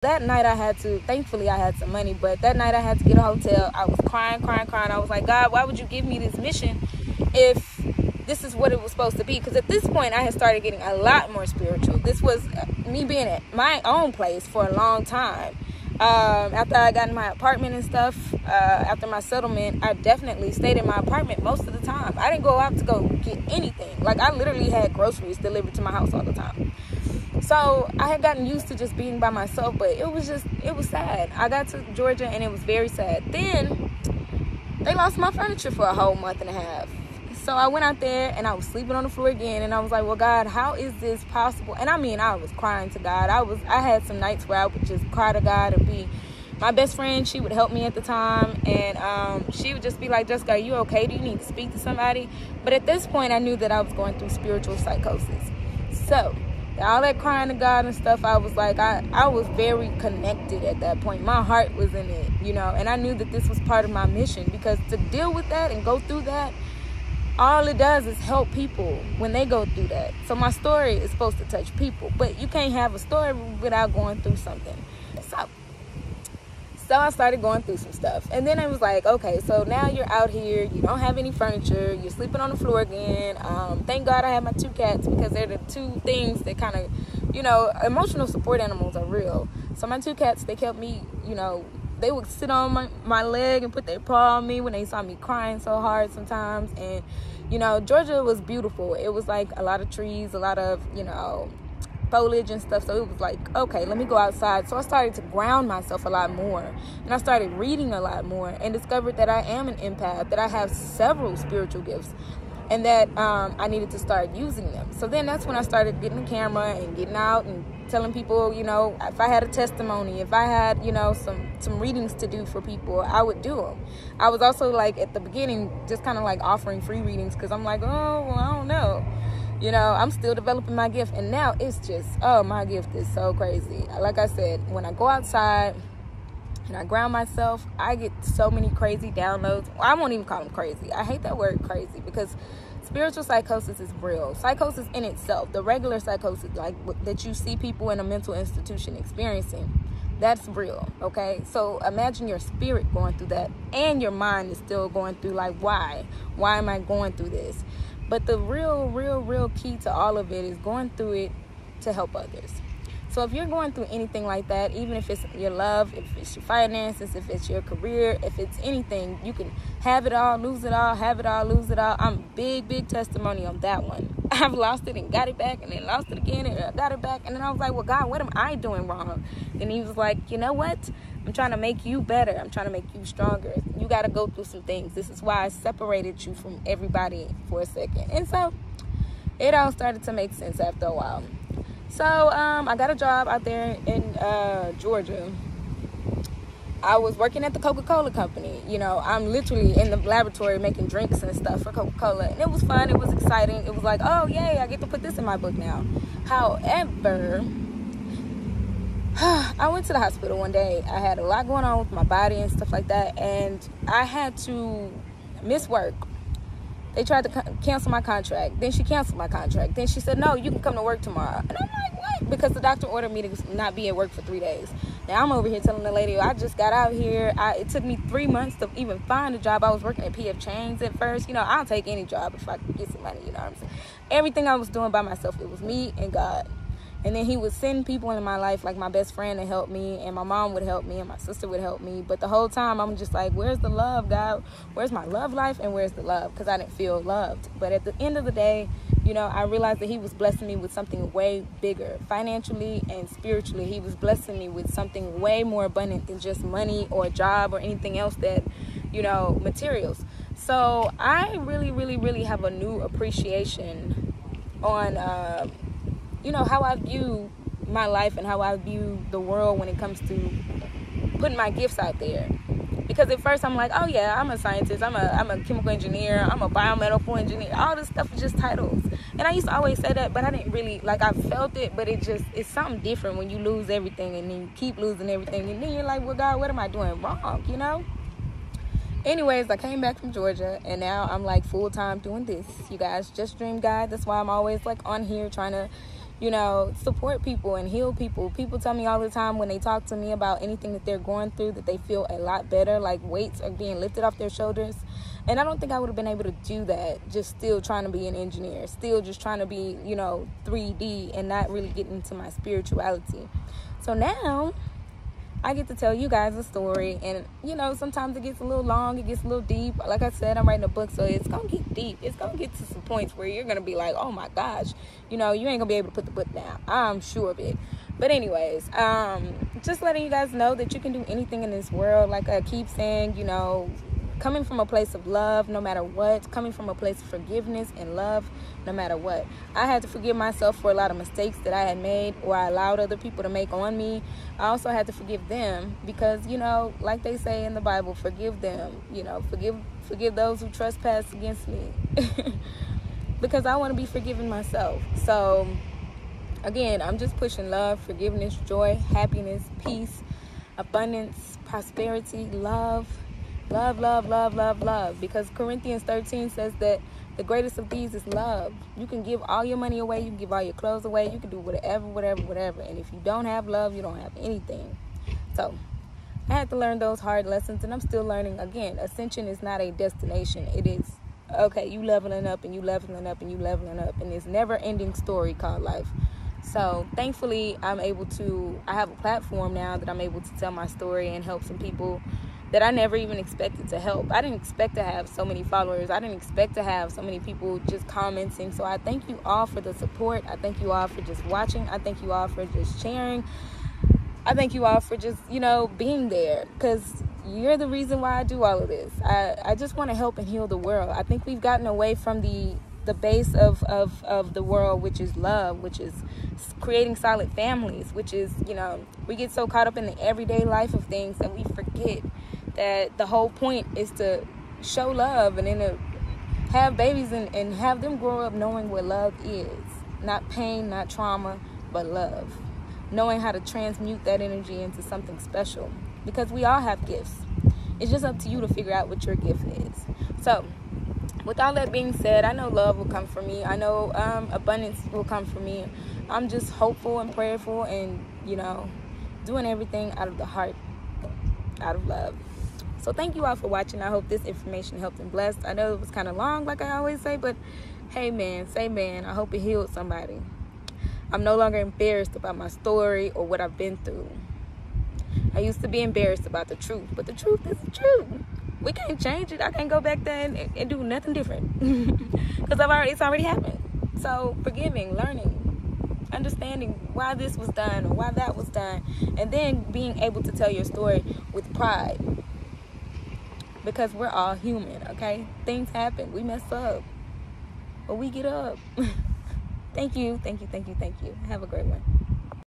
That night thankfully I had some money, but that night I had to get a hotel. I was crying. I was like, God, why would you give me this mission if this is what it was supposed to be? Because at this point I had started getting a lot more spiritual. This was me being at my own place for a long time. After I got in my apartment and stuff, after my settlement, I definitely stayed in my apartment most of the time. I didn't go out to go get anything. Like, I literally had groceries delivered to my house all the time. So I had gotten used to just being by myself, but it was sad. I got to Georgia and it was very sad. Then they lost my furniture for a whole month and a half. So I went out there and I was sleeping on the floor again, and I was like, well, God, how is this possible? And I mean, I was crying to God. I had some nights where I would just cry to God and be my best friend. She would help me at the time, and she would just be like, Jessica, are you okay? Do you need to speak to somebody? But at this point, I knew that I was going through spiritual psychosis. So all that crying to God and stuff, I was like, I was very connected at that point. My heart was in it, and I knew that this was part of my mission, because to deal with that and go through that, all it does is help people when they go through that. So my story is supposed to touch people, but you can't have a story without going through something. So I started going through some stuff, and then it was like, okay, so now you're out here, you don't have any furniture, you're sleeping on the floor again. Thank God I have my 2 cats, because they're the 2 things that kind of, emotional support animals are real. So my 2 cats, they kept me, they would sit on my leg and put their paw on me when they saw me crying so hard sometimes. And, Georgia was beautiful. It was like a lot of trees, a lot of, foliage and stuff. So it was like, okay, let me go outside. So I started to ground myself a lot more, and I started reading a lot more, and discovered that I am an empath, that I have several spiritual gifts, and that I needed to start using them. So then that's when I started getting the camera and getting out and telling people, if I had a testimony, if I had, some readings to do for people, I would do them. I was also like, at the beginning, just kind of like offering free readings, because I'm like, oh, well, I don't know. I'm still developing my gift, and now it's just, my gift is so crazy. Like I said, when I go outside and I ground myself, I get so many crazy downloads. I won't even call them crazy. I hate that word crazy, because spiritual psychosis is real. Psychosis in itself, the regular psychosis, like that you see people in a mental institution experiencing, that's real, okay? So imagine your spirit going through that, and your mind is still going through, like, why? Why am I going through this? But the real key to all of it is going through it to help others. So if you're going through anything like that, even if it's your love, if it's your finances, if it's your career, if it's anything, you can have it all, lose it all, have it all, lose it all. I'm big testimony on that one. I've lost it and got it back, and then lost it again and got it back. And then I was like, well, God, what am I doing wrong? And he was like, you know what? I'm trying to make you better. I'm trying to make you stronger. You got to go through some things. This is why I separated you from everybody for a second. And so it all started to make sense after a while. So I got a job out there in Georgia. I was working at the Coca-Cola company. I'm literally in the laboratory making drinks and stuff for Coca-Cola. And it was fun. It was exciting. It was like, oh, yay, I get to put this in my book now. However, I went to the hospital one day. I had a lot going on with my body and stuff like that. And I had to miss work. They tried to cancel my contract. Then she canceled my contract. Then she said, no, you can come to work tomorrow. And I'm like, what? Because the doctor ordered me to not be at work for 3 days. Now I'm over here telling the lady, I just got out here. It took me 3 months to even find a job. I was working at PF Chains at first. I'll take any job if I can get some money. You know what I'm saying? Everything I was doing by myself, it was me and God. And then he would send people in my life, like my best friend, to help me, and my mom would help me, and my sister would help me. But the whole time, I'm just like, where's the love, God? Where's my love life, and where's the love? Because I didn't feel loved. But at the end of the day, I realized that he was blessing me with something way bigger. Financially and spiritually, he was blessing me with something way more abundant than just money or a job or anything else that, materials. So I really have a new appreciation on how I view my life and how I view the world when it comes to putting my gifts out there. Because at first I'm like, oh yeah, I'm a scientist, I'm a chemical engineer, I'm a biomedical engineer. All this stuff is just titles. And I used to always say that, but I didn't really, I felt it, but it's something different when you lose everything and then you keep losing everything. And then you're like, well, God, what am I doing wrong, Anyways, I came back from Georgia, and now I'm full-time doing this. You guys, Just Dream Guide. That's why I'm always on here trying to you know, support people and heal people. People tell me all the time when they talk to me about anything that they're going through that they feel a lot better, like weights are being lifted off their shoulders. And I don't think I would have been able to do that just still trying to be an engineer, still just trying to be, you know, 3D and not really getting into my spirituality. So now I get to tell you guys a story, and, you know, sometimes it gets a little long, it gets a little deep. Like I said, I'm writing a book, so it's going to get deep. It's going to get to some points where you're going to be like, oh my gosh, you know, you ain't going to be able to put the book down. I'm sure of it. But anyways, just letting you guys know that you can do anything in this world. Like I keep saying, you know, coming from a place of love, no matter what, coming from a place of forgiveness and love, no matter what. I had to forgive myself for a lot of mistakes that I had made or I allowed other people to make on me. I also had to forgive them because, you know, like they say in the Bible, forgive them, you know, forgive those who trespass against me because I want to be forgiven myself. So again, I'm just pushing love, forgiveness, joy, happiness, peace, abundance, prosperity, love, because Corinthians 13 says that the greatest of these is love. You can give all your money away, you can give all your clothes away, you can do whatever, and if you don't have love, you don't have anything. So I had to learn those hard lessons, and I'm still learning. Again, ascension is not a destination. It is, okay, you leveling up and you leveling up and you leveling up, and it's never ending story called life. So thankfully I have a platform now that I'm able to tell my story and help some people that I never even expected to help. I didn't expect to have so many followers. I didn't expect to have so many people just commenting. So I thank you all for the support. I thank you all for just watching. I thank you all for just sharing. I thank you all for just, you know, being there, because you're the reason why I do all of this. I just want to help and heal the world. I think we've gotten away from the base of the world, which is love, which is creating solid families, which is, you know, we get so caught up in the everyday life of things that we forget that the whole point is to show love and then to have babies and have them grow up knowing what love is. Not pain, not trauma, but love. Knowing how to transmute that energy into something special. Because we all have gifts. It's just up to you to figure out what your gift is. So, with all that being said, I know love will come for me. I know abundance will come for me. I'm just hopeful and prayerful and, you know, doing everything out of the heart, out of love. So thank you all for watching. I hope this information helped and blessed. I know it was kind of long, like I always say, but hey, man, say man. I hope it healed somebody. I'm no longer embarrassed about my story or what I've been through. I used to be embarrassed about the truth, but the truth is the truth. We can't change it. I can't go back there and do nothing different because it's already happened. So forgiving, learning, understanding why this was done or why that was done, and then being able to tell your story with pride. Because we're all human, okay? Things happen. We mess up. But we get up. Thank you. Have a great one.